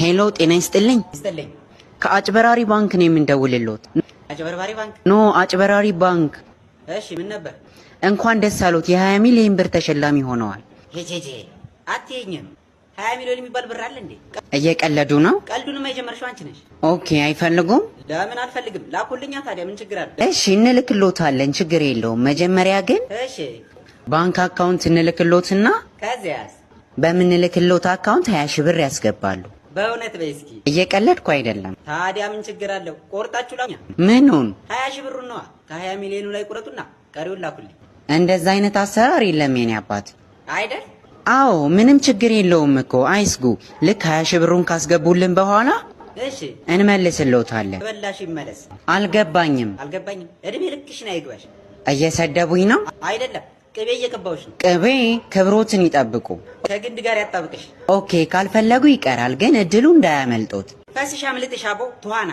ሄሎ ጤና ይስጥልኝ። ከአጭበራሪ ባንክ ነው የምንደውልልዎት። አጭበርባሪ ባንክ? ኖ አጭበራሪ ባንክ። እሺ ምን ነበር? እንኳን ደስ አሎት የ20 ሚሊዮን ብር ተሸላሚ ሆነዋል። ሄጄ አትይኝም። 20 ሚሊዮን የሚባል ብር አለ እንዴ? እየቀለዱ ነው? ቀልዱንም የጀመርሽው አንቺ ነሽ። ኦኬ አይፈልጉም? ለምን አልፈልግም? ላኩልኛ ታዲያ ምን ችግር አለ? እሺ እንልክልዎታለን፣ ችግር የለውም። መጀመሪያ ግን እሺ ባንክ አካውንት እንልክልዎትና ከዚያስ በምንልክልዎት አካውንት 20 ሺህ ብር ያስገባሉ። በእውነት በይ እስኪ። እየቀለድኩ አይደለም። ታዲያ ምን ችግር አለው? ቆርጣችሁ ላኛ። ምኑን? 20 ሺህ ብሩን ነዋ። ከ20 ሚሊዮኑ ላይ ቁረጡና ቀሪውን ላኩልኝ። እንደዛ አይነት አሰራር የለም የኔ አባት። አይደል? አዎ ምንም ችግር የለውም እኮ አይስጉ። ልክ 20 ሺህ ብሩን ካስገቡልን በኋላ እሺ እንመልስልዎታለን። በላሽ ይመለስ። አልገባኝም። እድሜ ልክሽን አይግባሽ። እየሰደቡኝ ነው? አይደለም ቅቤ እየቀባሁሽ ነው። ቅቤ ክብሮትን ይጠብቁ። ከግንድ ጋር ያጣብቅሽ። ኦኬ ካልፈለጉ ይቀራል፣ ግን እድሉ እንዳያመልጦት። ፈስሽ አምልጥሽ አቦ ትኋና